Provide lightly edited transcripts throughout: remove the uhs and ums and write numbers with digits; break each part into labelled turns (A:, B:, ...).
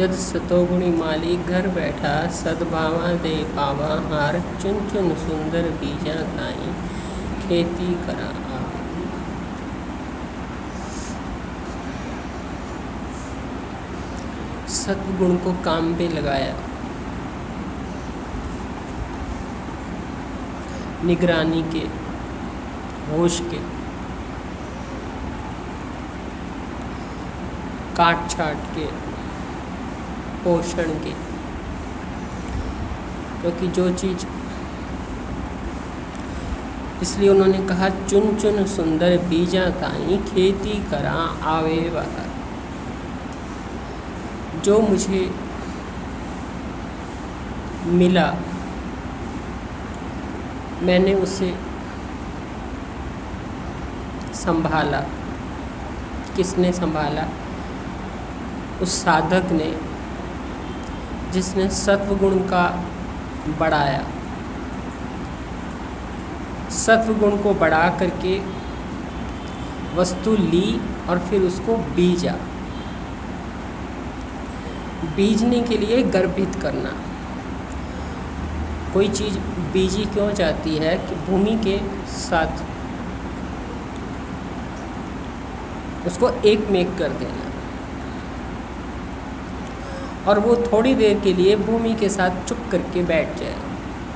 A: जद सतोगुणी माली घर बैठा, सद्भावा दे पावा हार। चुन चुन सुंदर बीजा खाई, खेती करा आ। सद्गुण को काम पे लगाया, निगरानी के, होश के, काट छाट के, पोषण के, क्योंकि जो चीज़, इसलिए उन्होंने कहा चुन चुन सुंदर बीजा ताई, खेती करा आवे वाला। जो मुझे मिला मैंने उसे संभाला। किसने संभाला? उस साधक ने, जिसने सत्वगुण का बढ़ाया, सत्वगुण को बढ़ा करके वस्तु ली और फिर उसको बीजा। बीजने के लिए गर्भित करना। कोई चीज़ बीजी क्यों जाती है कि भूमि के साथ उसको एक मेक कर देना, और वो थोड़ी देर के लिए भूमि के साथ चुप करके बैठ जाए,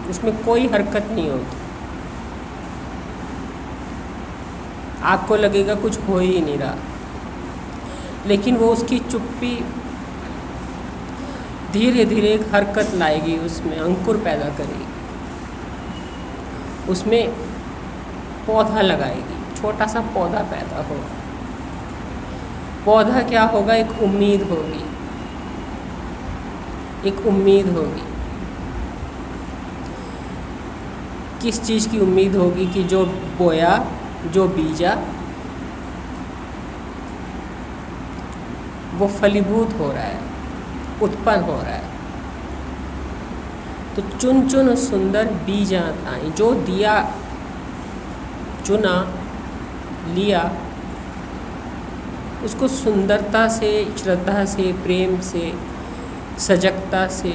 A: उसमें कोई हरकत नहीं होती। आपको लगेगा कुछ हो ही नहीं रहा, लेकिन वो उसकी चुप्पी धीरे धीरे एक हरकत लाएगी, उसमें अंकुर पैदा करेगी, उसमें पौधा लगाएगी, छोटा सा पौधा पैदा होगा। पौधा क्या होगा? एक उम्मीद होगी, एक उम्मीद होगी। किस चीज़ की उम्मीद होगी? कि जो बोया, जो बीजा, वो फलीभूत हो रहा है, उत्पन्न हो रहा है। तो चुन चुन सुंदर बीजा ताई, जो दिया, चुना, लिया, उसको सुंदरता से, श्रद्धा से, प्रेम से, सजगता से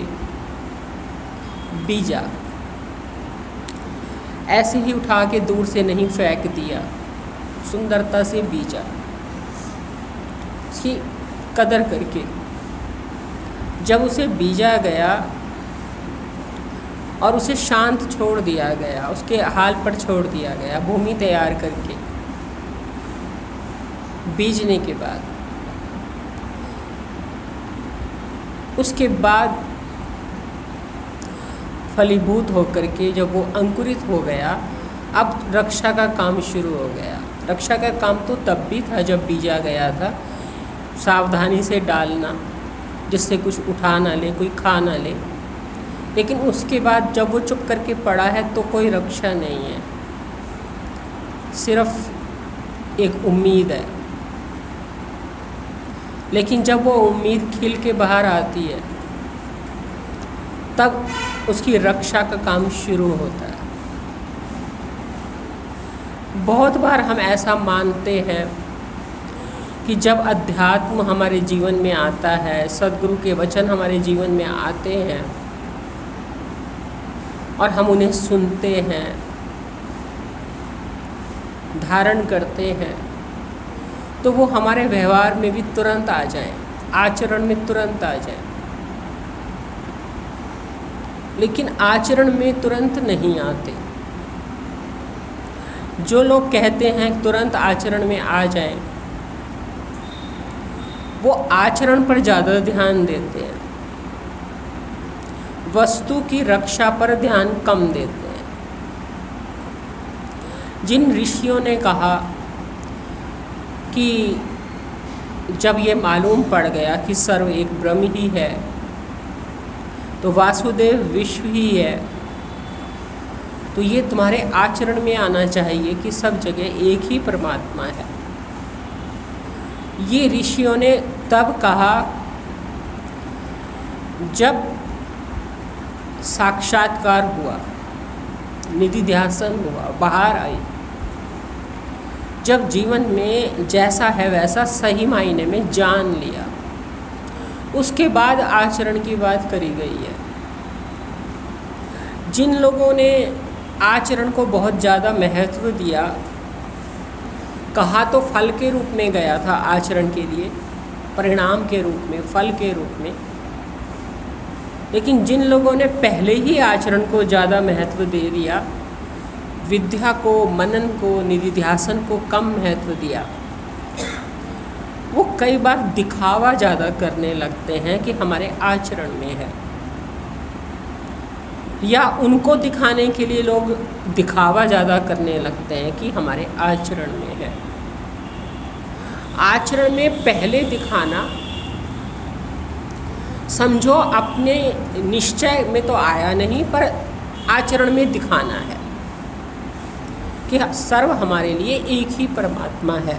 A: बीजा। ऐसे ही उठा के दूर से नहीं फेंक दिया, सुंदरता से बीजा, उसकी कदर करके। जब उसे बीजा गया और उसे शांत छोड़ दिया गया, उसके हाल पर छोड़ दिया गया, भूमि तैयार करके बीजने के बाद, उसके बाद फलीभूत होकर के जब वो अंकुरित हो गया, अब रक्षा का काम शुरू हो गया। रक्षा का काम तो तब भी था जब बीजा गया था, सावधानी से डालना, जिससे कुछ उठा ना ले, कोई खा ना ले। लेकिन उसके बाद जब वो चुप करके पड़ा है तो कोई रक्षा नहीं है, सिर्फ एक उम्मीद है। लेकिन जब वो उम्मीद खिल के बाहर आती है तब उसकी रक्षा का काम शुरू होता है। बहुत बार हम ऐसा मानते हैं कि जब अध्यात्म हमारे जीवन में आता है, सद्गुरु के वचन हमारे जीवन में आते हैं और हम उन्हें सुनते हैं, धारण करते हैं, तो वो हमारे व्यवहार में भी तुरंत आ जाएं, आचरण में तुरंत आ जाएं। लेकिन आचरण में तुरंत नहीं आते। जो लोग कहते हैं तुरंत आचरण में आ जाएं, वो आचरण पर ज़्यादा ध्यान देते हैं, वस्तु की रक्षा पर ध्यान कम देते हैं। जिन ऋषियों ने कहा कि जब ये मालूम पड़ गया कि सर्व एक ब्रह्म ही है, तो वासुदेव विश्व ही है, तो ये तुम्हारे आचरण में आना चाहिए कि सब जगह एक ही परमात्मा है। ये ऋषियों ने तब कहा जब साक्षात्कार हुआ, निधिध्यासन हुआ, बाहर आई, जब जीवन में जैसा है वैसा सही मायने में जान लिया, उसके बाद आचरण की बात करी गई है। जिन लोगों ने आचरण को बहुत ज़्यादा महत्व दिया, कहा तो फल के रूप में गया था आचरण के लिए, परिणाम के रूप में, फल के रूप में, लेकिन जिन लोगों ने पहले ही आचरण को ज़्यादा महत्व दे दिया, विद्या को, मनन को, निधिध्यासन को कम महत्व दिया, वो कई बार दिखावा ज़्यादा करने लगते हैं कि हमारे आचरण में है, या उनको दिखाने के लिए लोग दिखावा ज़्यादा करने लगते हैं कि हमारे आचरण में है। आचरण में पहले दिखाना, समझो अपने निश्चय में तो आया नहीं, पर आचरण में दिखाना है कि सर्व हमारे लिए एक ही परमात्मा है।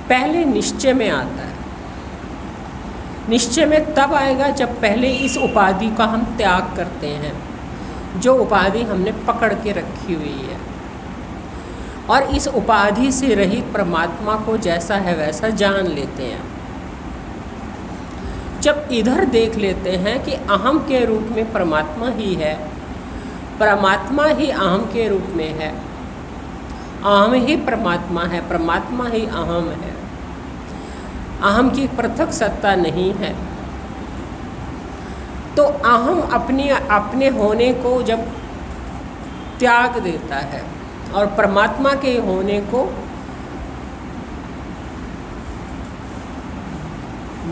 A: पहले निश्चय में आता है। निश्चय में तब आएगा जब पहले इस उपाधि का हम त्याग करते हैं, जो उपाधि हमने पकड़ के रखी हुई है, और इस उपाधि से रहित परमात्मा को जैसा है वैसा जान लेते हैं। जब इधर देख लेते हैं कि अहम के रूप में परमात्मा ही है, परमात्मा ही अहम के रूप में है, अहम ही परमात्मा है, परमात्मा ही अहम है, अहम की पृथक सत्ता नहीं है, तो अहम अपने होने को जब त्याग देता है और परमात्मा के होने को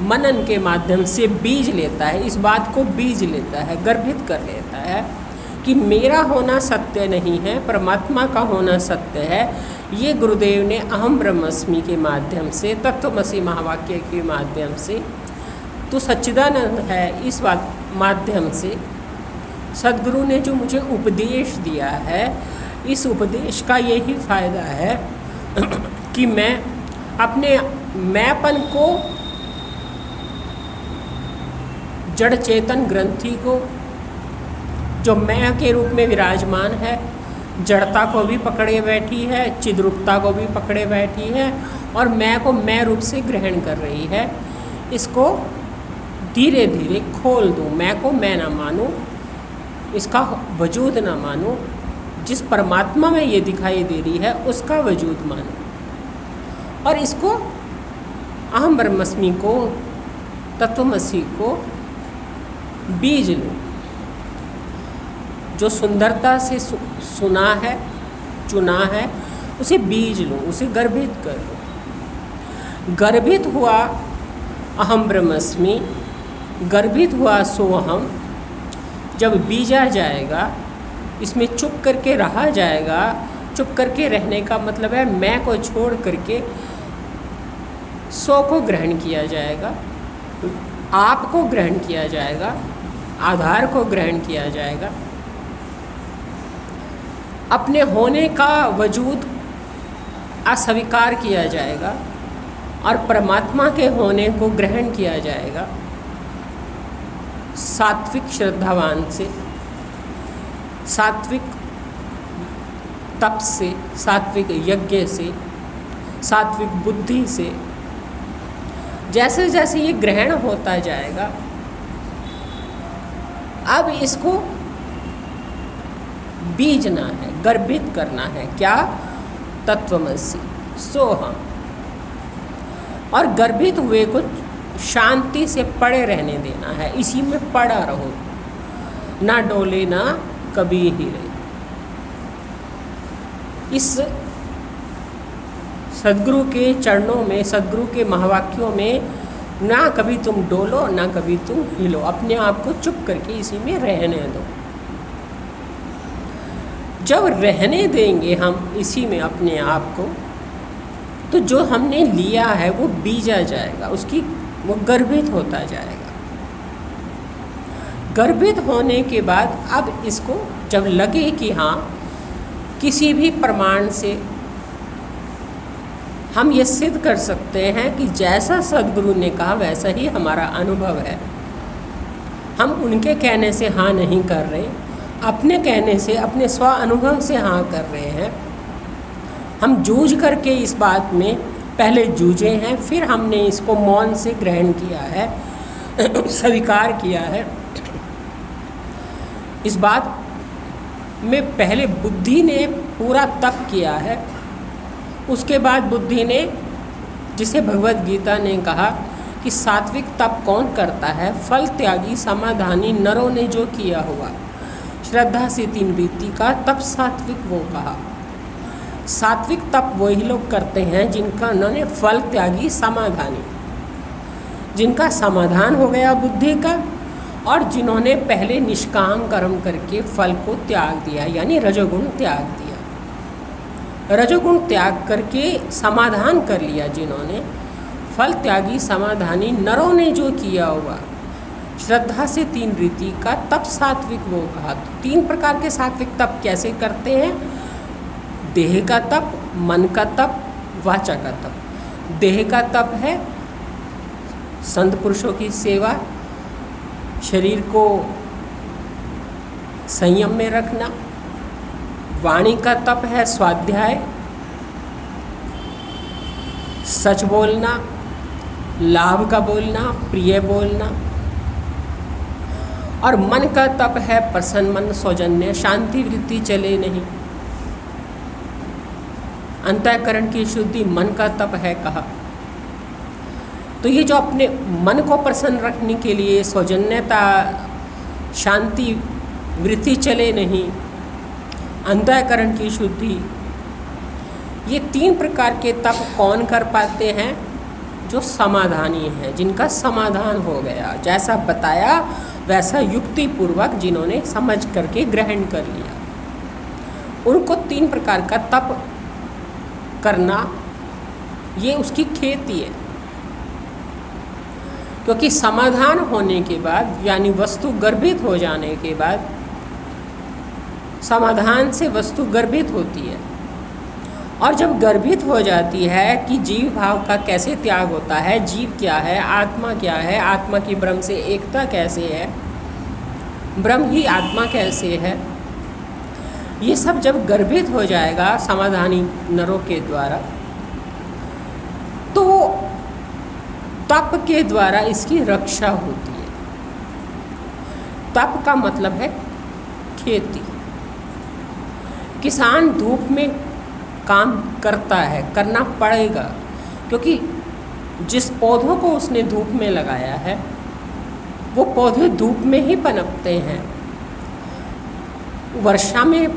A: मनन के माध्यम से बीज लेता है, इस बात को बीज लेता है, गर्भित कर लेता है कि मेरा होना सत्य नहीं है, परमात्मा का होना सत्य है। ये गुरुदेव ने अहम ब्रह्मस्मि के माध्यम से, तत्वमसि महावाक्य के माध्यम से, तो सच्चिदानंद है, इस बात माध्यम से सद्गुरु ने जो मुझे उपदेश दिया है, इस उपदेश का यही फ़ायदा है कि मैं अपने मैंपन को, जड़ चेतन ग्रंथि को, जो मैं के रूप में विराजमान है, जड़ता को भी पकड़े बैठी है, चिद्रूपता को भी पकड़े बैठी है, और मैं को मैं रूप से ग्रहण कर रही है, इसको धीरे धीरे खोल दूँ। मैं को मैं ना मानूँ, इसका वजूद ना मानूँ, जिस परमात्मा में ये दिखाई दे रही है उसका वजूद मानूँ, और इसको अहम ब्रह्मस्मि को, तत्वमसि को बीज लूँ। जो सुंदरता से सुना है, चुना है, उसे बीज लूँ, उसे गर्भित कर लूँ। गर्भित हुआ अहम ब्रह्मस्मि, गर्भित हुआ सोहम, जब बीजा जाएगा, इसमें चुप करके रहा जाएगा। चुप करके रहने का मतलब है मैं को छोड़ करके सो को ग्रहण किया जाएगा, आप को ग्रहण किया जाएगा, आधार को ग्रहण किया जाएगा, अपने होने का वजूद अस्वीकार किया जाएगा और परमात्मा के होने को ग्रहण किया जाएगा। सात्विक श्रद्धावान से, सात्विक तप से, सात्विक यज्ञ से, सात्विक बुद्धि से, जैसे जैसे ये ग्रहण होता जाएगा, अब इसको बीजना है, गर्भित करना है। क्या? तत्वमसि, सोहम। और गर्भित हुए को शांति से पड़े रहने देना है, इसी में पड़ा रहो, ना डोले ना कभी ही रहे। इस सद्गुरु के चरणों में, सद्गुरु के महावाक्यों में ना कभी तुम डोलो ना कभी तुम हिलो, अपने आप को चुप करके इसी में रहने दो। जब रहने देंगे हम इसी में अपने आप को, तो जो हमने लिया है वो बीजा जाएगा, उसकी वो गर्भित होता जाएगा। गर्भित होने के बाद अब इसको जब लगे कि हाँ किसी भी प्रमाण से हम ये सिद्ध कर सकते हैं कि जैसा सद्गुरु ने कहा वैसा ही हमारा अनुभव है, हम उनके कहने से हाँ नहीं कर रहे, अपने कहने से, अपने स्व अनुभव से हाँ कर रहे हैं, हम जूझ करके इस बात में पहले जूझे हैं, फिर हमने इसको मौन से ग्रहण किया है, स्वीकार किया है। इस बात में पहले बुद्धि ने पूरा तप किया है, उसके बाद बुद्धि ने, जिसे भगवत गीता ने कहा कि सात्विक तप कौन करता है, फल त्यागी समाधानी नरों ने जो किया हुआ, श्रद्धा से 3 वृत्ति का तप सात्विक वो कहा। सात्विक तप वही लोग करते हैं जिनका उन्होंने फल त्यागी समाधानी, जिनका समाधान हो गया बुद्धि का, और जिन्होंने पहले निष्काम कर्म करके फल को त्याग दिया, यानी रजोगुण त्याग दिया। रजोगुण त्याग करके समाधान कर लिया जिन्होंने, फल त्यागी समाधानी नरों ने जो किया हुआ, श्रद्धा से 3 वृत्ति का तप सात्विक वो कहा। तो 3 प्रकार के सात्विक तप कैसे करते हैं? देह का तप, मन का तप, वाचा का तप। देह का तप है संत पुरुषों की सेवा, शरीर को संयम में रखना। वाणी का तप है स्वाध्याय, सच बोलना, लाभ का बोलना, प्रिय बोलना। और मन का तप है प्रसन्न मन, सौजन्य, शांति वृत्ति चले नहीं। अंतःकरण की शुद्धि मन का तप है कहा। तो ये जो अपने मन को प्रसन्न रखने के लिए सौजन्यता, शांति वृत्ति चले नहीं, अंतःकरण की शुद्धि, ये 3 प्रकार के तप कौन कर पाते हैं? जो समाधानी हैं, जिनका समाधान हो गया, जैसा बताया वैसा युक्ति पूर्वक जिन्होंने समझ करके ग्रहण कर लिया, उनको 3 प्रकार का तप करना ये उसकी खेती है। क्योंकि समाधान होने के बाद, यानी वस्तु गर्भित हो जाने के बाद, समाधान से वस्तु गर्भित होती है। और जब गर्भित हो जाती है कि जीव भाव का कैसे त्याग होता है, जीव क्या है, आत्मा क्या है, आत्मा की ब्रह्म से एकता कैसे है, ब्रह्म ही आत्मा कैसे है, ये सब जब गर्भित हो जाएगा समाधानी नरों के द्वारा, तो तप के द्वारा इसकी रक्षा होती है। तप का मतलब है खेती। किसान धूप में काम करता है, करना पड़ेगा, क्योंकि जिस पौधों को उसने धूप में लगाया है वो पौधे धूप में ही पनपते हैं, वर्षा में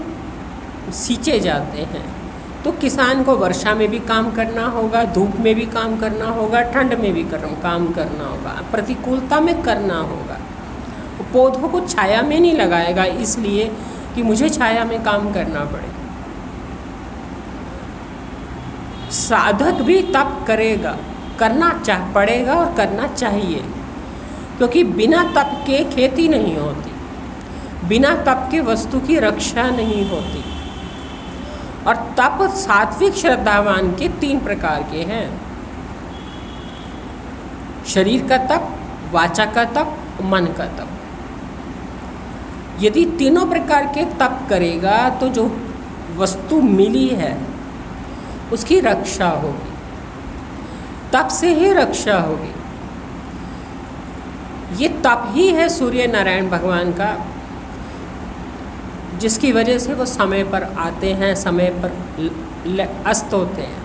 A: सींचे जाते हैं। तो किसान को वर्षा में भी काम करना होगा, धूप में भी काम करना होगा, ठंड में भी काम करना होगा, प्रतिकूलता में करना होगा। पौधों को छाया में नहीं लगाएगा इसलिए कि मुझे छाया में काम करना पड़े। साधक भी तप करेगा, करना पड़ेगा और करना चाहिए, क्योंकि बिना तप के खेती नहीं होती, बिना तप के वस्तु की रक्षा नहीं होती। और तप सात्विक श्रद्धावान के 3 प्रकार के हैं, शरीर का तप, वाचा का तप, मन का तप। यदि तीनों प्रकार के तप करेगा तो जो वस्तु मिली है उसकी रक्षा होगी, तप से ही रक्षा होगी। ये तप ही है सूर्य नारायण भगवान का, जिसकी वजह से वो समय पर आते हैं, समय पर अस्त होते हैं।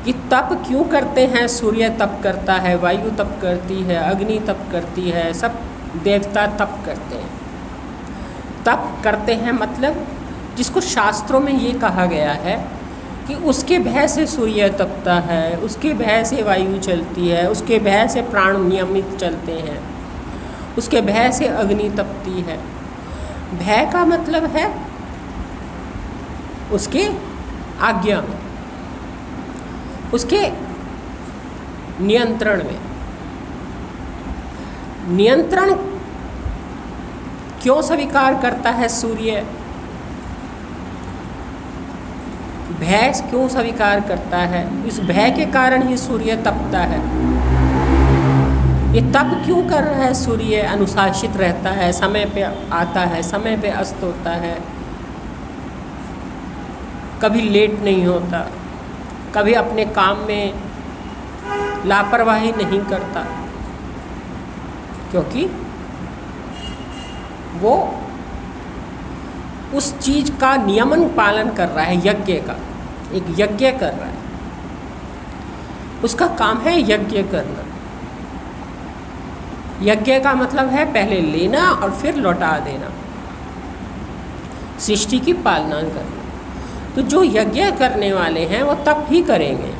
A: ये तप क्यों करते हैं? सूर्य तप करता है, वायु तप करती है, अग्नि तप करती है, सब देवता तप करते हैं। तप करते हैं मतलब जिसको शास्त्रों में ये कहा गया है कि उसके भय से सूर्य तपता है, उसके भय से वायु चलती है, उसके भय से प्राण नियमित चलते हैं, उसके भय से अग्नि तपती है। भय का मतलब है उसके आज्ञा में, उसके नियंत्रण में। नियंत्रण क्यों स्वीकार करता है सूर्य? भय क्यों स्वीकार करता है? इस भय के कारण ही सूर्य तपता है। ये तप क्यों कर रहा है सूर्य? अनुशासित रहता है, समय पे आता है, समय पे अस्त होता है, कभी लेट नहीं होता, कभी अपने काम में लापरवाही नहीं करता, क्योंकि वो उस चीज़ का नियमन पालन कर रहा है, यज्ञ का, एक यज्ञ कर रहा है, उसका काम है यज्ञ करना। यज्ञ का मतलब है पहले लेना और फिर लौटा देना, सृष्टि की पालना करना। तो जो यज्ञ करने वाले हैं वो तब ही करेंगे।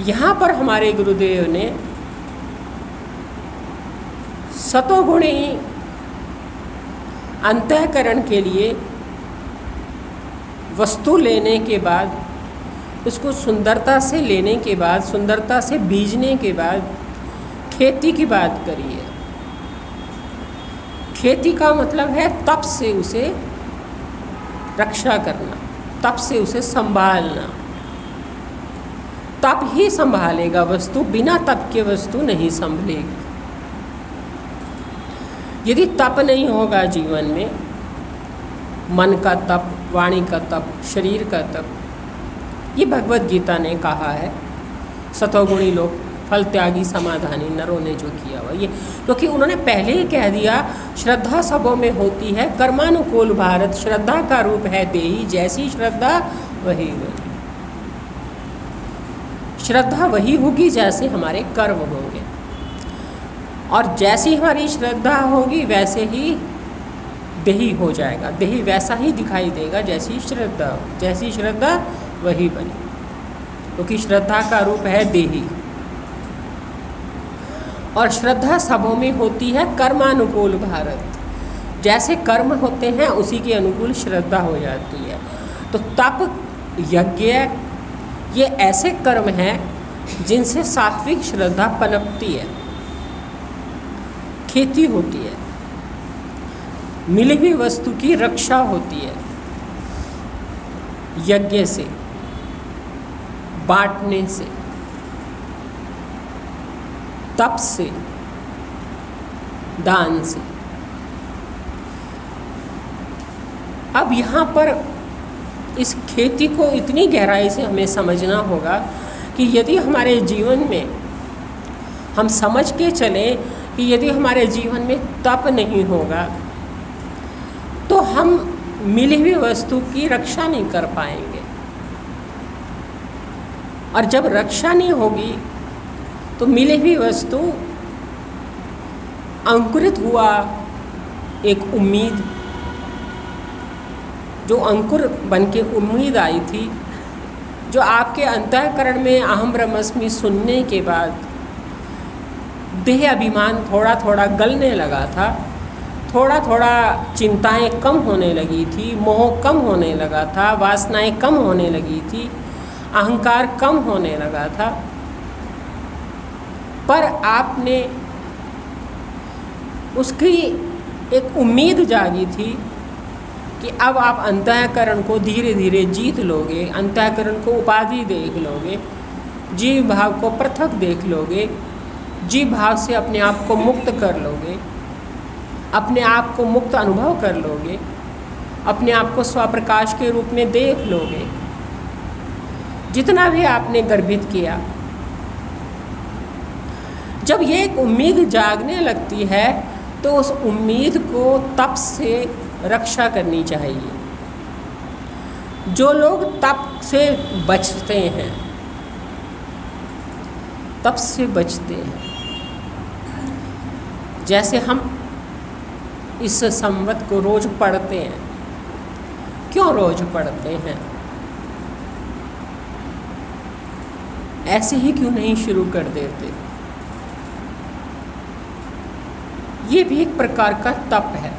A: यहाँ पर हमारे गुरुदेव ने सतोगुणी अंतःकरण के लिए वस्तु लेने के बाद, उसको सुंदरता से लेने के बाद, सुंदरता से बीजने के बाद खेती की बात करी है। खेती का मतलब है तप से उसे रक्षा करना, तप से उसे संभालना। तप ही संभालेगा वस्तु, बिना तप के वस्तु नहीं संभलेगी। यदि तप नहीं होगा जीवन में, मन का तप, वाणी का तप, शरीर का तप, ये भगवत गीता ने कहा है, सतोगुणी लोग फल त्यागी समाधानी नरों ने जो किया हुआ, ये क्योंकि उन्होंने पहले ही कह दिया, श्रद्धा सबों में होती है, कर्मानुकूल भारत, श्रद्धा का रूप है देही, जैसी श्रद्धा वही वही। श्रद्धा वही होगी जैसे हमारे कर्म होंगे, और जैसी हमारी श्रद्धा होगी वैसे ही देही हो जाएगा, देही वैसा ही दिखाई देगा जैसी श्रद्धा हो, जैसी श्रद्धा वही बनी, क्योंकि श्रद्धा का रूप है देही। और श्रद्धा सबों में होती है कर्मानुकूल भारत, जैसे कर्म होते हैं उसी के अनुकूल श्रद्धा हो जाती है। तो तप, यज्ञ, ये ऐसे कर्म हैं जिनसे सात्विक श्रद्धा पनपती है, खेती होती है, मिली हुई वस्तु की रक्षा होती है, यज्ञ से, बांटने से, तप से, दान से। अब यहाँ पर इस खेती को इतनी गहराई से हमें समझना होगा कि यदि हमारे जीवन में हम समझ के चलें कि यदि हमारे जीवन में तप नहीं होगा तो हम मिली हुई वस्तु की रक्षा नहीं कर पाएंगे, और जब रक्षा नहीं होगी तो मिली हुई वस्तु, अंकुरित हुआ एक उम्मीद, जो अंकुर बन के उम्मीद आई थी, जो आपके अंतःकरण में अहम ब्रह्मस्मि सुनने के बाद देह अभिमान थोड़ा थोड़ा गलने लगा था, थोड़ा थोड़ा चिंताएं कम होने लगी थी, मोह कम होने लगा था, वासनाएं कम होने लगी थी, अहंकार कम होने लगा था, पर आपने उसकी एक उम्मीद जागी थी कि अब आप अंतःकरण को धीरे धीरे जीत लोगे, अंतःकरण को उपाधि देख लोगे, जीव भाव को पृथक देख लोगे, जीव भाव से अपने आप को मुक्त कर लोगे, अपने आप को मुक्त अनुभव कर लोगे, अपने आप को स्वप्रकाश के रूप में देख लोगे। जितना भी आपने गर्भित किया, जब ये एक उम्मीद जागने लगती है तो उस उम्मीद को तप से रक्षा करनी चाहिए। जो लोग तप से बचते हैं, तप से बचते हैं, जैसे हम इस संवत को रोज पढ़ते हैं, क्यों रोज पढ़ते हैं? ऐसे ही क्यों नहीं शुरू कर देते? ये भी एक प्रकार का तप है।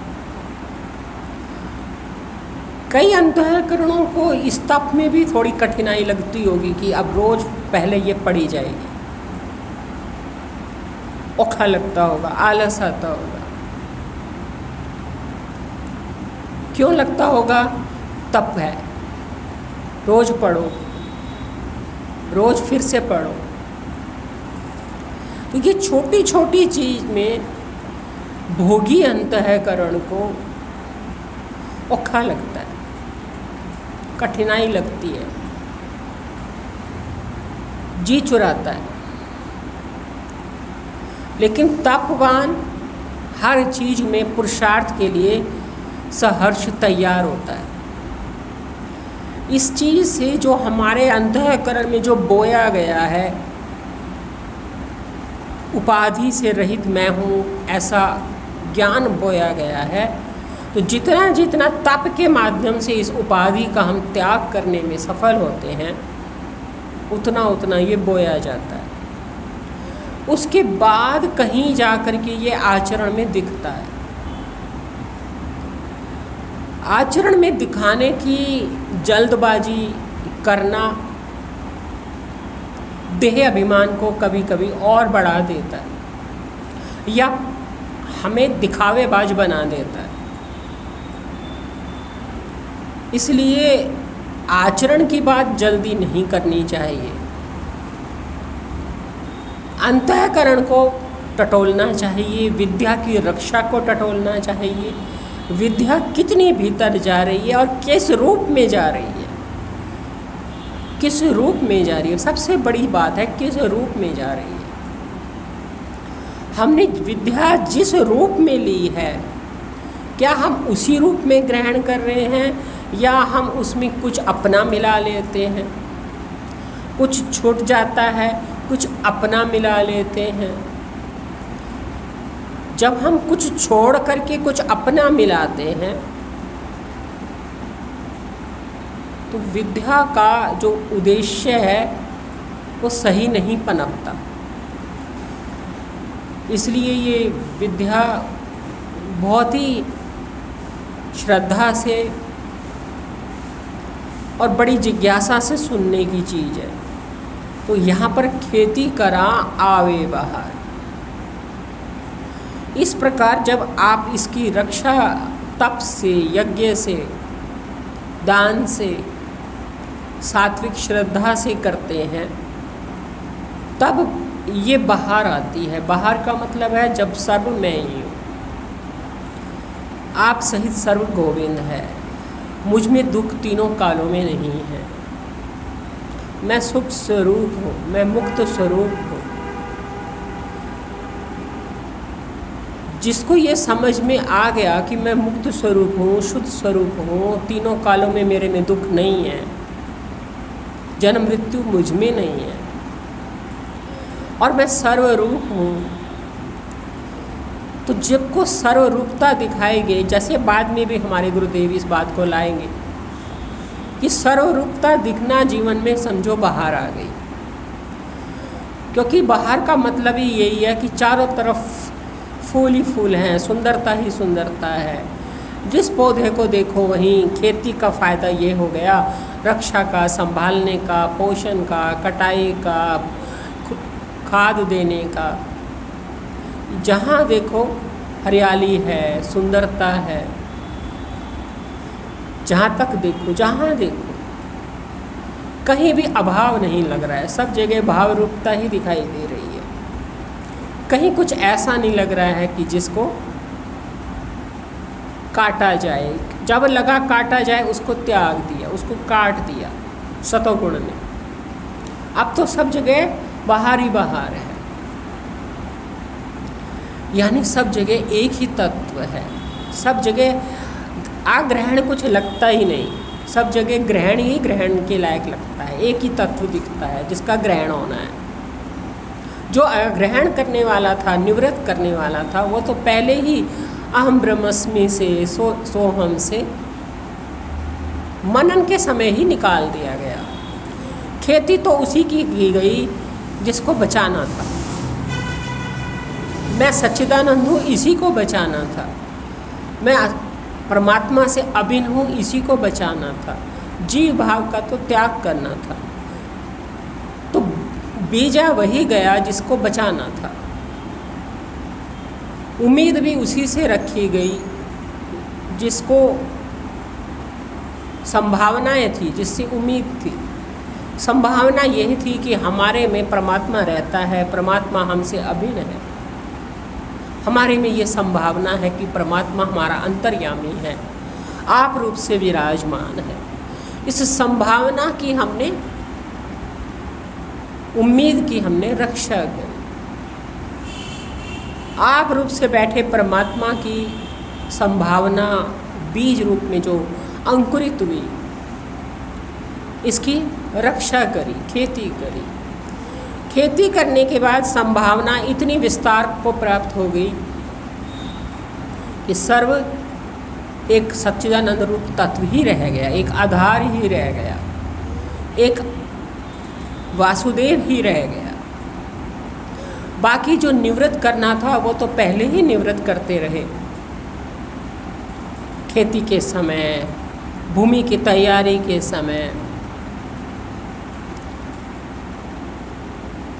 A: कई अंतःकरणों को इस तप में भी थोड़ी कठिनाई लगती होगी कि अब रोज पहले ये पढ़ी जाएगी, औखा लगता होगा, आलस आता होगा। क्यों लगता होगा? तप है, रोज पढ़ो, रोज फिर से पढ़ो। तो ये छोटी छोटी चीज़ में भोगी अंतःकरण को औखा लगता है, कठिनाई लगती है। जी चुराता है, लेकिन तपवान हर चीज में पुरुषार्थ के लिए सहर्ष तैयार होता है। इस चीज से जो हमारे अंतःकरण में जो बोया गया है, उपाधि से रहित मैं हूँ, ऐसा ज्ञान बोया गया है, तो जितना जितना तप के माध्यम से इस उपाधि का हम त्याग करने में सफल होते हैं, उतना उतना ये बोया जाता है। उसके बाद कहीं जा कर के ये आचरण में दिखता है। आचरण में दिखाने की जल्दबाजी करना देह अभिमान को कभी कभी और बढ़ा देता है या हमें दिखावेबाज बना देता है। इसलिए आचरण की बात जल्दी नहीं करनी चाहिए। अंतःकरण को टटोलना चाहिए, विद्या की रक्षा को टटोलना चाहिए। विद्या कितनी भीतर जा रही है और किस रूप में जा रही है, किस रूप में जा रही है, सबसे बड़ी बात है किस रूप में जा रही है। हमने विद्या जिस रूप में ली है, क्या हम उसी रूप में ग्रहण कर रहे हैं या हम उसमें कुछ अपना मिला लेते हैं? कुछ छूट जाता है, कुछ अपना मिला लेते हैं। जब हम कुछ छोड़ करके कुछ अपना मिलाते हैं तो विद्या का जो उद्देश्य है वो सही नहीं पनपता। इसलिए ये विद्या बहुत ही श्रद्धा से और बड़ी जिज्ञासा से सुनने की चीज़ है। तो यहाँ पर खेती करा आवे बाहर, इस प्रकार जब आप इसकी रक्षा तप से, यज्ञ से, दान से, सात्विक श्रद्धा से करते हैं, तब ये बाहर आती है। बाहर का मतलब है जब सर्व मैं ही हूँ, आप सहित सर्व गोविंद है, मुझ में दुख तीनों कालों में नहीं है, मैं सुख स्वरूप हूँ, मैं मुक्त स्वरूप हूँ। जिसको ये समझ में आ गया कि मैं मुक्त स्वरूप हूँ, शुद्ध स्वरूप हूँ, तीनों कालों में मेरे में दुख नहीं है, जन्म मृत्यु मुझ में नहीं है और मैं सर्वरूप हूँ, तो जब को सर्वरूपता दिखाई गई, जैसे बाद में भी हमारे गुरुदेव इस बात को लाएंगे कि सर्वरूपता दिखना जीवन में समझो बाहर आ गई। क्योंकि बाहर का मतलब ही यही है कि चारों तरफ फूल ही फूल हैं, सुंदरता ही सुंदरता है। जिस पौधे को देखो वहीं खेती का फ़ायदा ये हो गया, रक्षा का, संभालने का, पोषण का, कटाई का, खाद देने का। जहाँ देखो हरियाली है, सुंदरता है, जहाँ तक देखो, जहाँ देखो कहीं भी अभाव नहीं लग रहा है, सब जगह भाव रूपता ही दिखाई दे रही है। कहीं कुछ ऐसा नहीं लग रहा है कि जिसको काटा जाए। जब लगा काटा जाए उसको त्याग दिया, उसको काट दिया सतोगुण ने। अब तो सब जगह बाहर ही बाहर है, यानी सब जगह एक ही तत्व है। सब जगह आग्रहण कुछ लगता ही नहीं, सब जगह ग्रहण ही ग्रहण के लायक लगता है। एक ही तत्व दिखता है जिसका ग्रहण होना है। जो ग्रहण करने वाला था, निवृत्त करने वाला था, वो तो पहले ही अहम ब्रह्मस्मि से, सोहम से मनन के समय ही निकाल दिया गया। खेती तो उसी की गई जिसको बचाना था। मैं सच्चिदानंद हूँ, इसी को बचाना था। मैं परमात्मा से अभिन्न हूँ, इसी को बचाना था। जीव भाव का तो त्याग करना था। तो बीजा वही गया जिसको बचाना था। उम्मीद भी उसी से रखी गई जिसको संभावनाएं थी, जिससे उम्मीद थी। संभावना यही थी कि हमारे में परमात्मा रहता है, परमात्मा हमसे अभिन्न है। हमारे में ये संभावना है कि परमात्मा हमारा अंतर्यामी है, आप रूप से विराजमान है। इस संभावना की हमने उम्मीद की हमने रक्षा करी। आप रूप से बैठे परमात्मा की संभावना बीज रूप में जो अंकुरित हुई, इसकी रक्षा करी, खेती करी। खेती करने के बाद संभावना इतनी विस्तार को प्राप्त हो गई कि सर्व एक सच्चिदानंद रूप तत्व ही रह गया, एक आधार ही रह गया, एक वासुदेव ही रह गया। बाकी जो निवृत्त करना था वो तो पहले ही निवृत्त करते रहे। खेती के समय, भूमि की तैयारी के समय,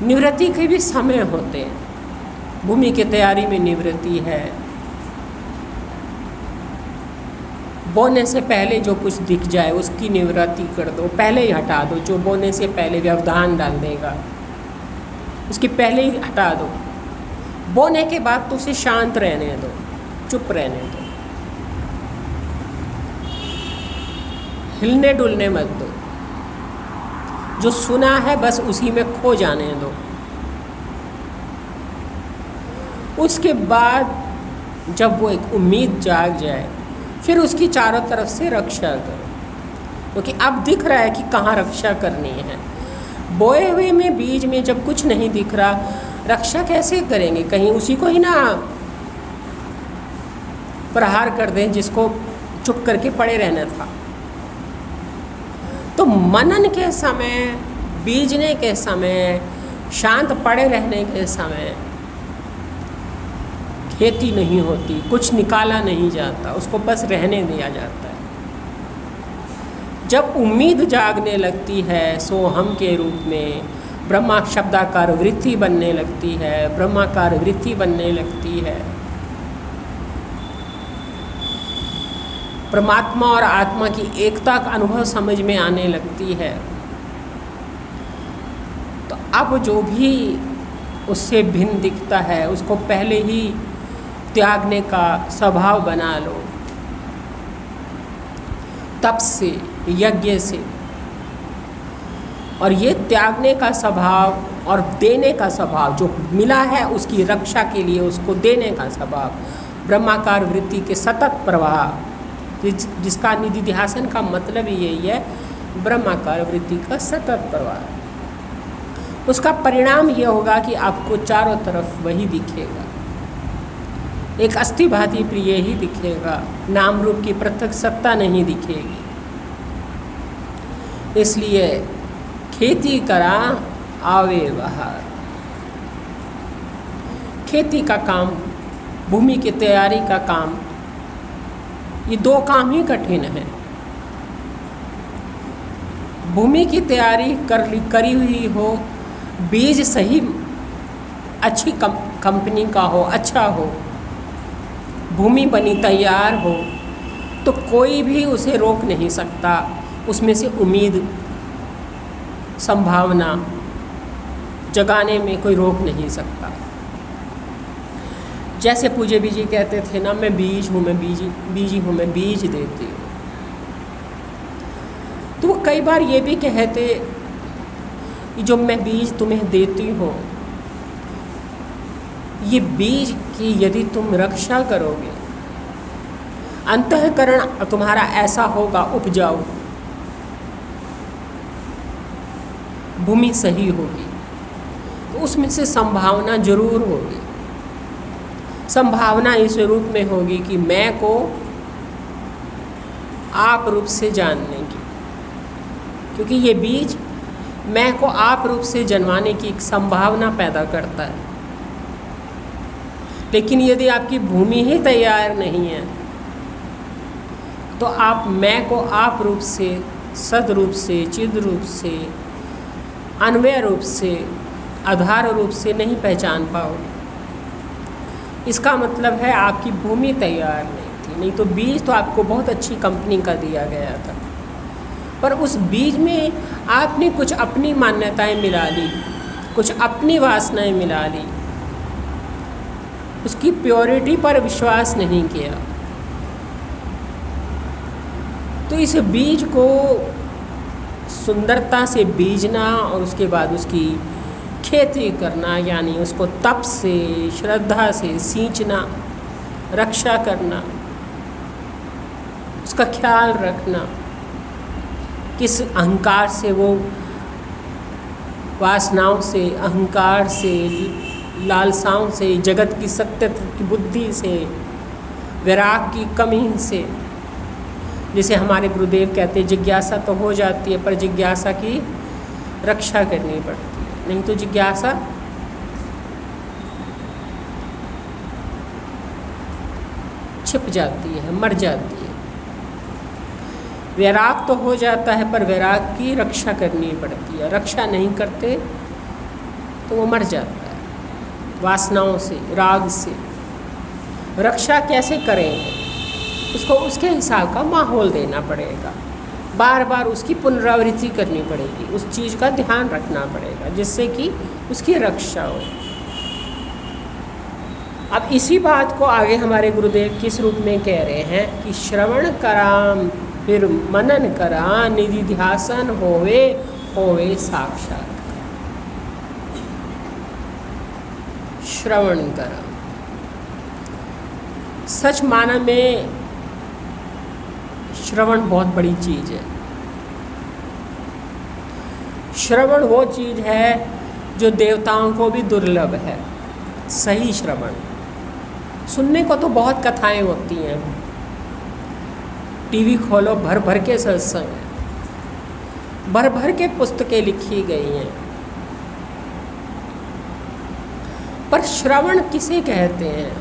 A: निवृत्ति के भी समय होते हैं। भूमि की तैयारी में निवृत्ति है, बोने से पहले जो कुछ दिख जाए उसकी निवृत्ति कर दो, पहले ही हटा दो। जो बोने से पहले व्यवधान डाल देगा उसकी पहले ही हटा दो। बोने के बाद तो उसे शांत रहने दो, चुप रहने दो, हिलने डुलने मत दो। जो सुना है बस उसी में खो जाने दो। उसके बाद जब वो एक उम्मीद जाग जाए फिर उसकी चारों तरफ से रक्षा करो, क्योंकि अब दिख रहा है कि कहाँ रक्षा करनी है। बोए हुए में बीज में जब कुछ नहीं दिख रहा, रक्षा कैसे करेंगे? कहीं उसी को ही ना प्रहार कर दें जिसको चुप करके पड़े रहना था। तो मनन के समय, बीजने के समय, शांत पड़े रहने के समय खेती नहीं होती, कुछ निकाला नहीं जाता, उसको बस रहने दिया जाता है। जब उम्मीद जागने लगती है सोहम के रूप में, ब्रह्मा शब्दाकार वृत्ति बनने लगती है, ब्रह्माकार वृत्ति बनने लगती है, परमात्मा और आत्मा की एकता का अनुभव समझ में आने लगती है, तो अब जो भी उससे भिन्न दिखता है उसको पहले ही त्यागने का स्वभाव बना लो। तप से, यज्ञ से। और ये त्यागने का स्वभाव और देने का स्वभाव, जो मिला है उसकी रक्षा के लिए उसको देने का स्वभाव, ब्रह्माकार वृत्ति के सतत प्रवाह, जिसका निधिध्यासन का मतलब ही यही है, ब्रह्माकार वृत्ति का सतत प्रवाह। उसका परिणाम ये होगा कि आपको चारों तरफ वही दिखेगा, एक अस्थि भांति प्रिय ही दिखेगा, नाम रूप की पृथक सत्ता नहीं दिखेगी। इसलिए खेती करा आवे बाहर। खेती का काम, भूमि की तैयारी का काम, ये दो काम ही कठिन है। भूमि की तैयारी करी हुई हो, बीज सही अच्छी कंपनी का हो, अच्छा हो, भूमि बनी तैयार हो, तो कोई भी उसे रोक नहीं सकता। उसमें से उम्मीद, संभावना जगाने में कोई रोक नहीं सकता। जैसे पूज्य बीजी कहते थे ना, मैं बीज हूँ, मैं बीजी हूँ, मैं बीज देती हूँ। तो वो कई बार ये भी कहते कि जो मैं बीज तुम्हें देती हूँ, ये बीज की यदि तुम रक्षा करोगे, अंतःकरण तुम्हारा ऐसा होगा उपजाऊ, भूमि सही होगी, तो उसमें से संभावना जरूर होगी। संभावना इस रूप में होगी कि मैं को आप रूप से जानने की, क्योंकि ये बीज मैं को आप रूप से जन्माने की एक संभावना पैदा करता है। लेकिन यदि आपकी भूमि ही तैयार नहीं है तो आप मैं को आप रूप से, सद रूप से, चिद रूप से, अन्वय रूप से, आधार रूप से नहीं पहचान पाओगे। इसका मतलब है आपकी भूमि तैयार नहीं थी। नहीं तो बीज तो आपको बहुत अच्छी कंपनी का दिया गया था, पर उस बीज में आपने कुछ अपनी मान्यताएं मिला ली, कुछ अपनी वासनाएं मिला ली, उसकी प्योरिटी पर विश्वास नहीं किया। तो इस बीज को सुंदरता से बीजना और उसके बाद उसकी खेती करना यानी उसको तप से, श्रद्धा से सींचना, रक्षा करना, उसका ख्याल रखना, किस अहंकार से, वो वासनाओं से, अहंकार से, लालसाओं से, जगत की सत्यत्व की बुद्धि से, विराग की कमी से, जिसे हमारे गुरुदेव कहते हैं जिज्ञासा तो हो जाती है पर जिज्ञासा की रक्षा करनी पड़ती है, नहीं तो जिज्ञासा छिप जाती है, मर जाती है। वैराग तो हो जाता है पर वैराग की रक्षा करनी पड़ती है, रक्षा नहीं करते तो वो मर जाता है वासनाओं से, राग से। रक्षा कैसे करें? उसको उसके हिसाब का माहौल देना पड़ेगा, बार बार उसकी पुनरावृत्ति करनी पड़ेगी, उस चीज़ का ध्यान रखना पड़ेगा जिससे कि उसकी रक्षा हो। अब इसी बात को आगे हमारे गुरुदेव किस रूप में कह रहे हैं कि श्रवण कराम फिर मनन करा, निधि ध्यासन होवे होवे साक्षात। श्रवण करा, सच माना में श्रवण बहुत बड़ी चीज़ है। श्रवण वो चीज़ है जो देवताओं को भी दुर्लभ है। सही श्रवण, सुनने को तो बहुत कथाएं होती हैं, टीवी खोलो भर भर के सत्संग हैं, भर भर के पुस्तकें लिखी गई हैं, पर श्रवण किसे कहते हैं?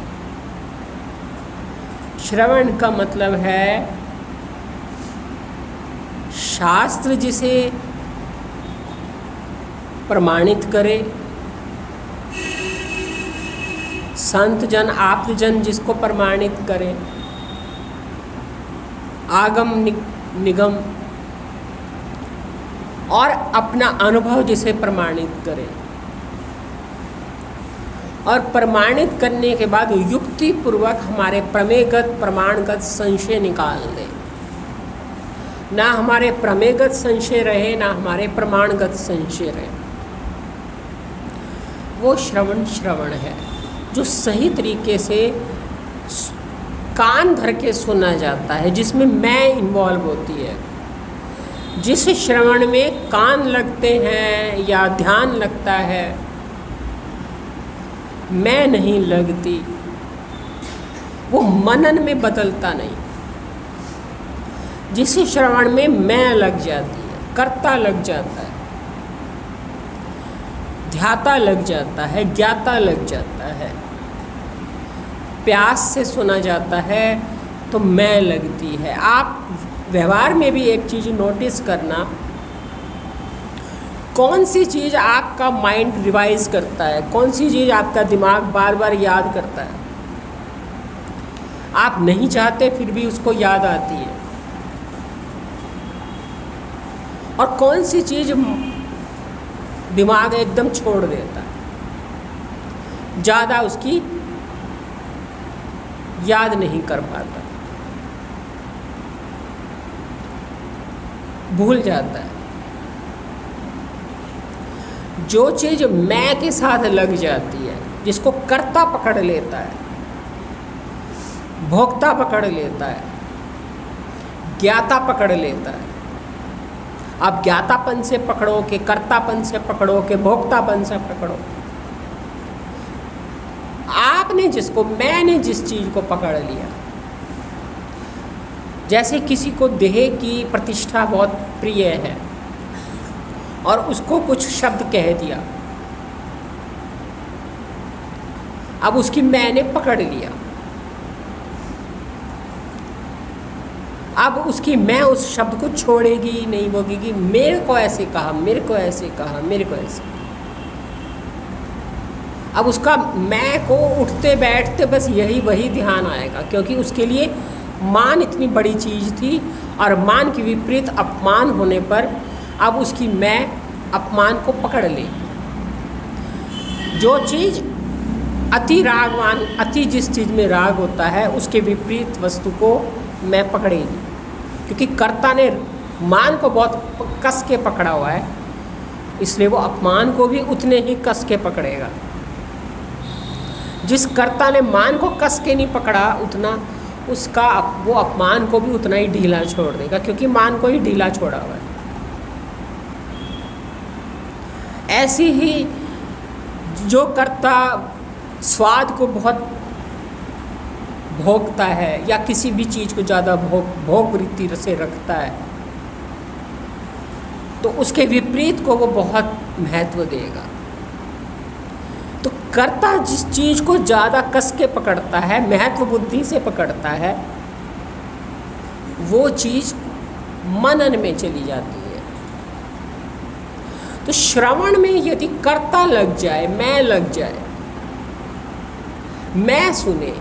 A: श्रवण का मतलब है शास्त्र जिसे प्रमाणित करे, संत जन आप्त जन जिसको प्रमाणित करे, आगम निगम और अपना अनुभव जिसे प्रमाणित करे, और प्रमाणित करने के बाद युक्ति पूर्वक हमारे प्रमेयगत प्रमाणगत संशय निकाल दे। ना हमारे प्रमेयगत संशय रहे, ना हमारे प्रमाणगत संशय रहे। वो श्रवण है जो सही तरीके से कान धर के सुना जाता है, जिसमें मैं इन्वॉल्व होती है। जिस श्रवण में कान लगते हैं या ध्यान लगता है, मैं नहीं लगती, वो मनन में बदलता नहीं। जिस श्रवण में मैं लग जाती है, कर्ता लग जाता है, ध्याता लग जाता है, ज्ञाता लग जाता है, प्यास से सुना जाता है तो मैं लगती है। आप व्यवहार में भी एक चीज़ नोटिस करना, कौन सी चीज़ आपका माइंड रिवाइज करता है, कौन सी चीज़ आपका दिमाग बार बार याद करता है। आप नहीं चाहते फिर भी उसको याद आती है, और कौन सी चीज़ दिमाग एकदम छोड़ देता है, ज़्यादा उसकी याद नहीं कर पाता, भूल जाता है। जो चीज़ मैं के साथ लग जाती है, जिसको कर्ता पकड़ लेता है, भोक्ता पकड़ लेता है, ज्ञाता पकड़ लेता है। आप ज्ञातापन से पकड़ो कि कर्तापन से पकड़ो कि भोक्तापन से पकड़ो, आपने जिसको, मैंने जिस चीज़ को पकड़ लिया, जैसे किसी को देह की प्रतिष्ठा बहुत प्रिय है और उसको कुछ शब्द कह दिया, अब उसकी मैंने पकड़ लिया, अब उसकी मैं उस शब्द को छोड़ेगी ही नहीं, बोलेगी मेरे को ऐसे कहा, मेरे को ऐसे कहा, मेरे को ऐसे। अब उसका मैं को उठते बैठते बस यही वही ध्यान आएगा, क्योंकि उसके लिए मान इतनी बड़ी चीज़ थी, और मान के विपरीत अपमान होने पर अब उसकी मैं अपमान को पकड़ ले। जो चीज़ अति रागवान, अति जिस चीज़ में राग होता है, उसके विपरीत वस्तु को मैं पकड़ेगी, क्योंकि कर्ता ने मान को बहुत कस के पकड़ा हुआ है, इसलिए वो अपमान को भी उतने ही कस के पकड़ेगा। जिस कर्ता ने मान को कस के नहीं पकड़ा उतना, उसका वो अपमान को भी उतना ही ढीला छोड़ देगा, क्योंकि मान को ही ढीला छोड़ा हुआ है। ऐसी ही जो कर्ता स्वाद को बहुत भोगता है या किसी भी चीज़ को ज़्यादा भोग वृत्ति से रखता है, तो उसके विपरीत को वो बहुत महत्व देगा। तो कर्ता जिस चीज़ को ज़्यादा कस के पकड़ता है, महत्व बुद्धि से पकड़ता है, वो चीज़ मनन में चली जाती है। तो श्रवण में यदि कर्ता लग जाए, मैं लग जाए, मैं सुने,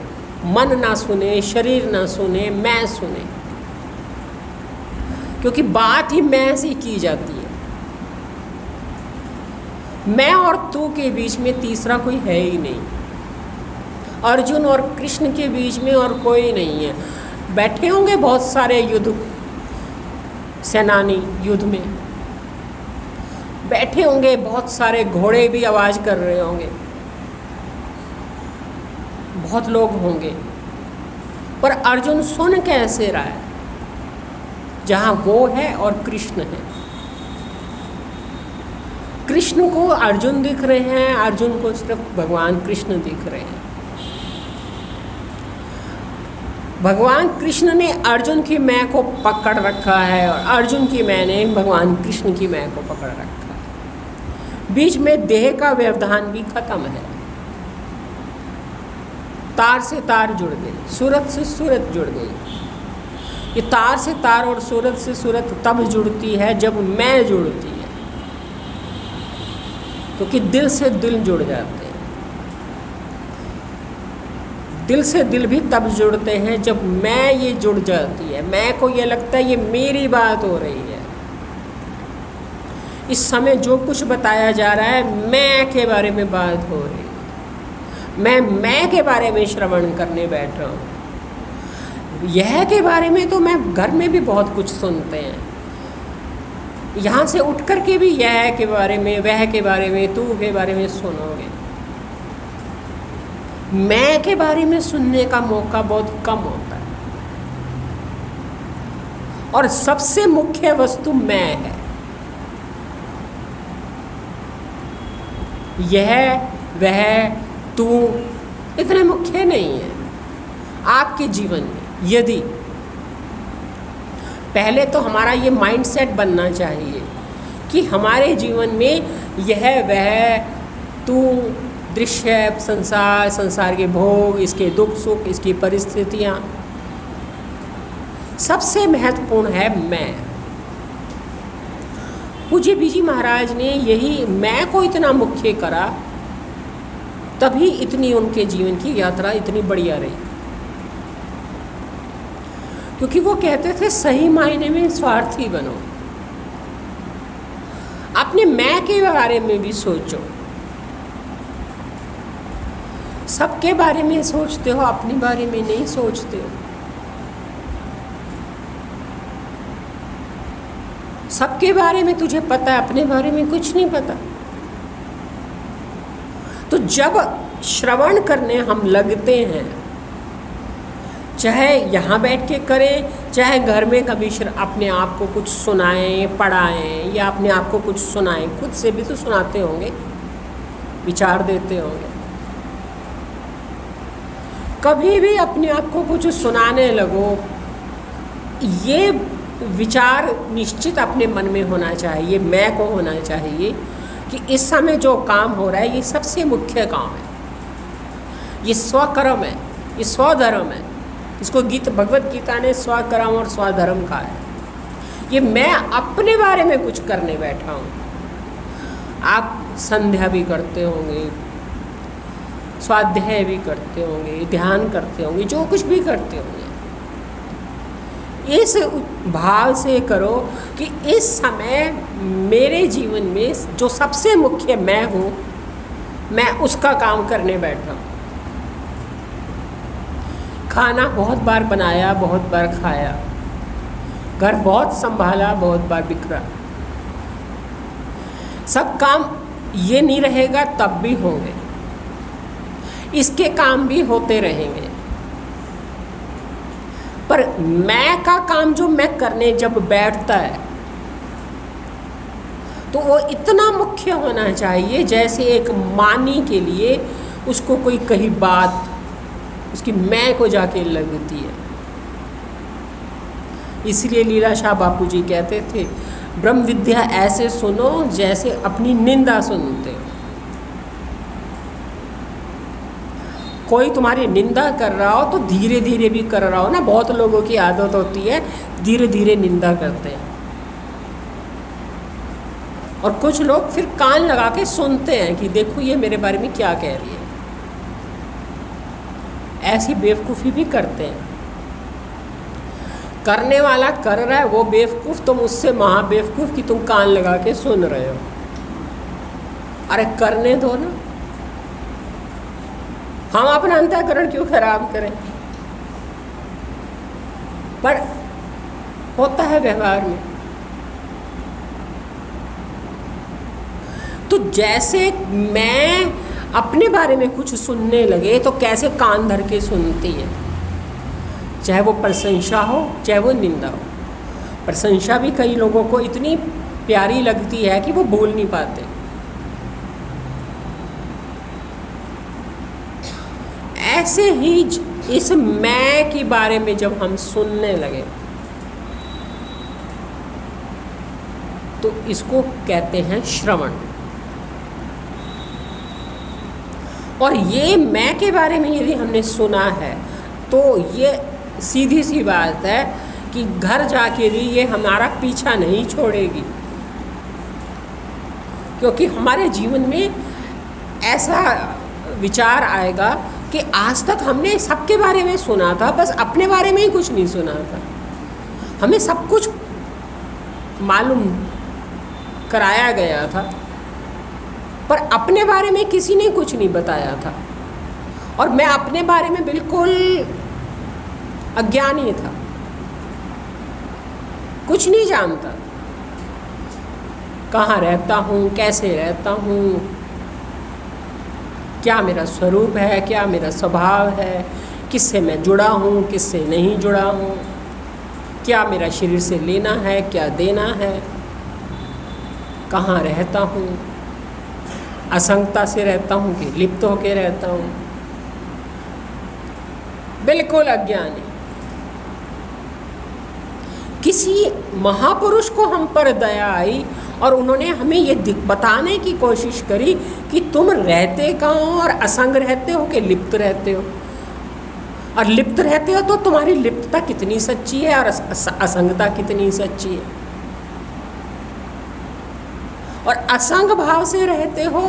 A: मन ना सुने, शरीर ना सुने, मैं सुने, क्योंकि बात ही मैं से की जाती है। मैं और तू के बीच में तीसरा कोई है ही नहीं। अर्जुन और कृष्ण के बीच में और कोई नहीं है। बैठे होंगे बहुत सारे युद्ध सेनानी, युद्ध में बैठे होंगे, बहुत सारे घोड़े भी आवाज़ कर रहे होंगे, बहुत लोग होंगे, पर अर्जुन सुन कैसे रहा है? जहाँ वो है और कृष्ण है। कृष्ण को अर्जुन दिख रहे हैं, अर्जुन को सिर्फ भगवान कृष्ण दिख रहे हैं। भगवान कृष्ण ने अर्जुन की मैं को पकड़ रखा है और अर्जुन की मैं ने भगवान कृष्ण की मैं को पकड़ रखा है। बीच में देह का व्यवधान भी खत्म है। तार से तार जुड़ गई, सूरत से सूरत जुड़ गई। ये तार से तार और सूरत से सूरत तब जुड़ती है जब मैं जुड़ती है, क्योंकि दिल से दिल जुड़ जाते हैं। दिल से दिल भी तब जुड़ते हैं जब मैं ये जुड़ जाती है। मैं को ये लगता है ये मेरी बात हो रही है। इस समय जो कुछ बताया जा रहा है मैं के बारे में बात हो रही है। मैं के बारे में श्रवण करने बैठ रहा हूँ। यह के बारे में तो मैं घर में भी बहुत कुछ सुनते हैं। यहाँ से उठ कर के भी यह के बारे में, वह के बारे में, तू के बारे में सुनोगे। मैं के बारे में सुनने का मौका बहुत कम होता है। और सबसे मुख्य वस्तु मैं है। यह, वह, तू इतने मुख्य नहीं है आपके जीवन में। यदि पहले तो हमारा ये माइंडसेट बनना चाहिए कि हमारे जीवन में यह, वह, तू, दृश्य, संसार, संसार के भोग, इसके दुख सुख, इसकी परिस्थितियाँ, सबसे महत्वपूर्ण है मैं। पूज्य बीजी महाराज ने यही मैं को इतना मुख्य करा, तभी इतनी उनके जीवन की यात्रा इतनी बढ़िया रही। क्योंकि वो कहते थे सही मायने में स्वार्थी बनो। अपने मैं के बारे में भी सोचो। सबके बारे में सोचते हो, अपने बारे में नहीं सोचते हो। सबके बारे में तुझे पता है, अपने बारे में कुछ नहीं पता। तो जब श्रवण करने हम लगते हैं, चाहे यहाँ बैठ के करें, चाहे घर में कभी अपने आप को कुछ सुनाएं, पढ़ाएं, या अपने आप को कुछ सुनाएं, खुद से भी तो सुनाते होंगे, विचार देते होंगे। कभी भी अपने आप को कुछ सुनाने लगो, ये विचार निश्चित अपने मन में होना चाहिए, मैं को होना चाहिए कि इस समय जो काम हो रहा है ये सबसे मुख्य काम है, ये स्वकर्म है, ये स्वधर्म है। इसको भगवत गीता ने स्वकर्म और स्वधर्म कहा है। ये मैं अपने बारे में कुछ करने बैठा हूँ। आप संध्या भी करते होंगे, स्वाध्याय भी करते होंगे, ध्यान करते होंगे, जो कुछ भी करते होंगे, इस भाव से करो कि इस समय मेरे जीवन में जो सबसे मुख्य मैं हूँ, मैं उसका काम करने बैठा हूँ। खाना बहुत बार बनाया, बहुत बार खाया, घर बहुत संभाला, बहुत बार बिखरा, सब काम ये नहीं रहेगा तब भी होंगे, इसके काम भी होते रहेंगे, पर मैं का काम जो मैं करने जब बैठता है तो वो इतना मुख्य होना चाहिए जैसे एक मानी के लिए उसको कोई कही बात उसकी मैं को जाके लगती है। इसलिए लीलाशाह बापू जी कहते थे, ब्रह्म विद्या ऐसे सुनो जैसे अपनी निंदा सुनते हो। कोई तुम्हारी निंदा कर रहा हो तो धीरे धीरे भी कर रहा हो ना। बहुत लोगों की आदत होती है धीरे धीरे निंदा करते हैं, और कुछ लोग फिर कान लगा के सुनते हैं कि देखो ये मेरे बारे में क्या कह रही है। ऐसी बेवकूफ़ी भी करते हैं। करने वाला कर रहा है वो बेवकूफ़, तुम उससे महा बेवकूफ़ कि तुम कान लगा के सुन रहे हो। अरे करने दो ना, हम अपना अंतःकरण क्यों खराब करें। पर होता है व्यवहार में। तो जैसे मैं अपने बारे में कुछ सुनने लगे तो कैसे कान धर के सुनती है, चाहे वो प्रशंसा हो चाहे वो निंदा हो। प्रशंसा भी कई लोगों को इतनी प्यारी लगती है कि वो बोल नहीं पाते। ऐसे ही इस मैं के बारे में जब हम सुनने लगे तो इसको कहते हैं श्रवण। और ये मैं के बारे में यदि हमने सुना है तो ये सीधी सी बात है कि घर जाके भी ये हमारा पीछा नहीं छोड़ेगी, क्योंकि हमारे जीवन में ऐसा विचार आएगा कि आज तक हमने सबके बारे में सुना था, बस अपने बारे में ही कुछ नहीं सुना था। हमें सब कुछ मालूम कराया गया था पर अपने बारे में किसी ने कुछ नहीं बताया था, और मैं अपने बारे में बिल्कुल अज्ञानी था, कुछ नहीं जानता। कहाँ रहता हूँ, कैसे रहता हूँ, क्या मेरा स्वरूप है, क्या मेरा स्वभाव है, किससे मैं जुड़ा हूँ, किससे नहीं जुड़ा हूँ, क्या मेरा शरीर से लेना है, क्या देना है, कहाँ रहता हूँ, असंगता से रहता हूँ कि लिप्त होके रहता हूँ। बिल्कुल अज्ञानी। किसी महापुरुष को हम पर दया आई और उन्होंने हमें ये बताने की कोशिश करी कि तुम रहते कहाँ हो, और असंग रहते हो कि लिप्त रहते हो, और लिप्त रहते हो तो तुम्हारी लिप्तता कितनी सच्ची है और असंगता कितनी सच्ची है, और असंग भाव से रहते हो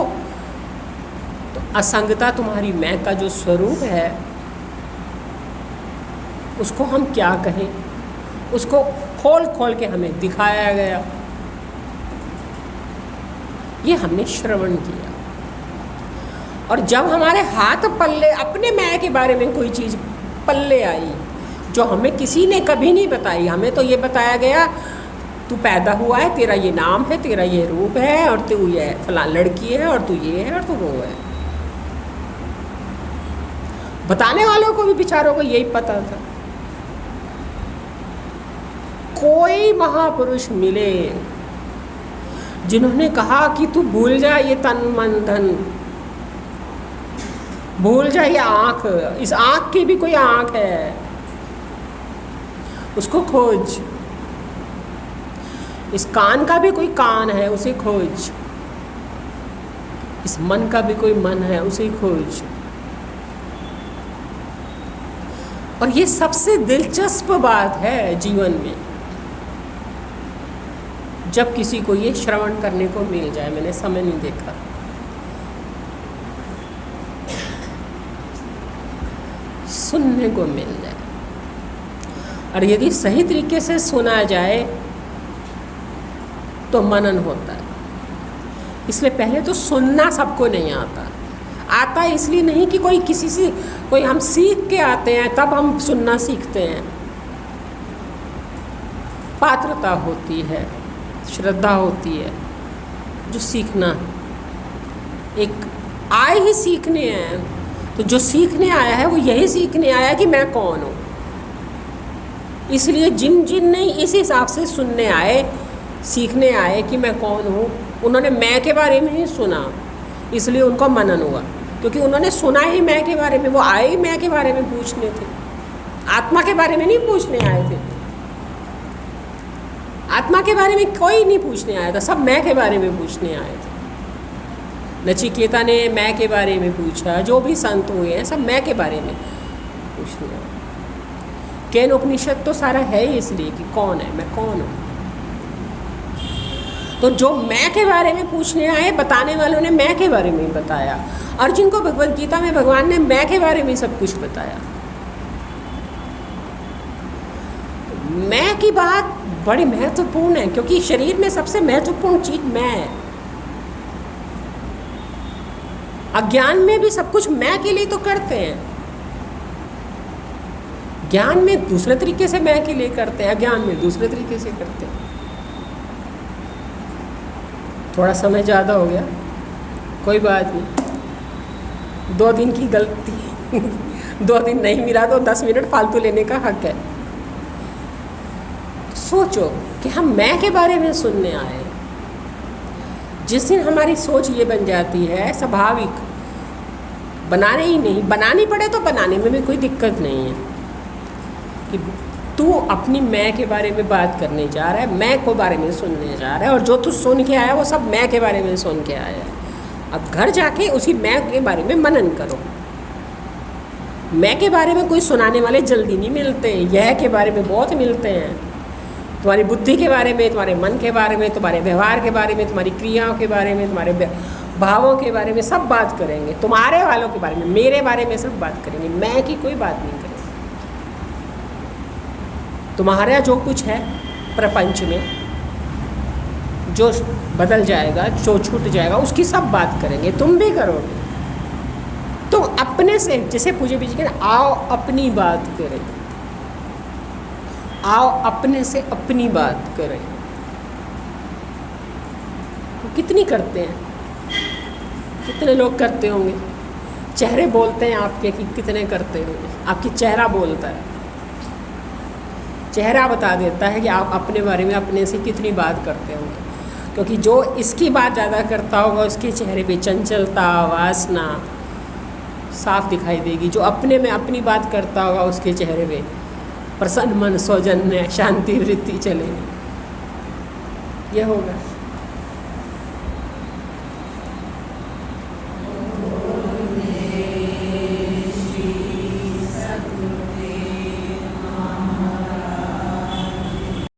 A: तो असंगता तुम्हारी मैं का जो स्वरूप है उसको हम क्या कहें, उसको खोल खोल के हमें दिखाया गया। ये हमने श्रवण किया, और जब हमारे हाथ पल्ले अपने मैं के बारे में कोई चीज़ पल्ले आई जो हमें किसी ने कभी नहीं बताई, हमें तो ये बताया गया तू पैदा हुआ है, तेरा ये नाम है, तेरा ये रूप है, और तू ये फलां लड़की है, और तू ये है, और तू वो है। बताने वालों को भी बेचारों को यही पता था। कोई महापुरुष मिले जिन्होंने कहा कि तू भूल जा ये तन मन धन, भूल जा ये आँख, इस आँख की भी कोई आँख है, उसको खोज, इस कान का भी कोई कान है, उसे खोज, इस मन का भी कोई मन है, उसे खोज। और ये सबसे दिलचस्प बात है जीवन में, जब किसी को ये श्रवण करने को मिल जाए। मैंने समय नहीं देखा, सुनने को मिल जाए, और यदि सही तरीके से सुना जाए तो मनन होता है। इसलिए पहले तो सुनना सबको नहीं आता। आता इसलिए नहीं कि कोई किसी से कोई हम सीख के आते हैं तब हम सुनना सीखते हैं। पात्रता होती है, श्रद्धा होती है, जो सीखना, एक आए ही सीखने आया, तो जो सीखने आया है वो यही सीखने आया कि मैं कौन हूँ। इसलिए जिन जिन ने इस हिसाब से सुनने आए, सीखने आए कि मैं कौन हूँ, उन्होंने मैं के बारे में ही सुना, इसलिए उनका मनन हुआ, क्योंकि उन्होंने सुना ही मैं के बारे में। वो आए ही मैं के बारे में पूछने थे, आत्मा के बारे में नहीं पूछने आए थे। आत्मा के बारे में कोई नहीं पूछने आया था, सब मैं के बारे में पूछने आए थे। नचिकेता ने मैं के बारे में पूछा, जो भी संत हुए हैं सब मैं के बारे में पूछने आए। केन उपनिषद तो सारा है ही इसलिए कि कौन है, मैं कौन हूँ। तो जो मैं के बारे में पूछने आए, बताने वालों ने मैं के बारे में बताया। अर्जुन को भगवद गीता में भगवान ने मैं के बारे में सब कुछ बताया। मैं की बात बड़ी महत्वपूर्ण है, क्योंकि शरीर में सबसे महत्वपूर्ण चीज मैं है। अज्ञान में भी सब कुछ मैं के लिए तो करते हैं, ज्ञान में दूसरे तरीके से मैं के लिए करते हैं, अज्ञान में दूसरे तरीके से करते हैं। थोड़ा समय ज़्यादा हो गया, कोई बात नहीं, 2 दिन की गलती 2 दिन नहीं मिला तो 10 मिनट फालतू लेने का हक है। सोचो कि हम मैं के बारे में सुनने आए। जिस दिन हमारी सोच ये बन जाती है, स्वाभाविक, बनाने ही नहीं, बनानी पड़े तो बनाने में भी कोई दिक्कत नहीं है, कि तू अपनी मैं के बारे में बात करने जा रहा है, मैं को बारे में सुनने जा रहा है, और जो तू सुन के आया वो सब मैं के बारे में सुन के आया है। अब घर जाके उसी मैं के बारे में मनन करो। मैं के बारे में कोई सुनाने वाले जल्दी नहीं मिलते, यह के बारे में बहुत मिलते हैं। तुम्हारी बुद्धि के बारे में, तुम्हारे मन के बारे में, तुम्हारे व्यवहार के बारे में, तुम्हारी क्रियाओं के बारे में, तुम्हारे भावों के बारे में सब बात करेंगे। तुम्हारे वालों के बारे में, मेरे बारे में सब बात करेंगे, मैं की कोई बात नहीं करेंगे। तुम्हारा जो कुछ है प्रपंच में, जो बदल जाएगा, जो छूट जाएगा, उसकी सब बात करेंगे, तुम भी करोगे। तुम अपने से, जैसे पूजे बीजे के, आओ अपनी बात करें, आओ अपने से अपनी बात करें। तो कितनी करते हैं, कितने लोग करते होंगे? चेहरे बोलते हैं आपके कि कितने करते होंगे। आपकी चेहरा बोलता है, चेहरा बता देता है कि आप अपने बारे में अपने से कितनी बात करते होंगे। क्योंकि जो इसकी बात ज़्यादा करता होगा उसके चेहरे पे चंचलता, वासना साफ दिखाई देगी। जो अपने में अपनी बात करता होगा उसके चेहरे पे प्रसन्न मन, सौजन्य, शांति वृत्ति चलेगी। यह होगा।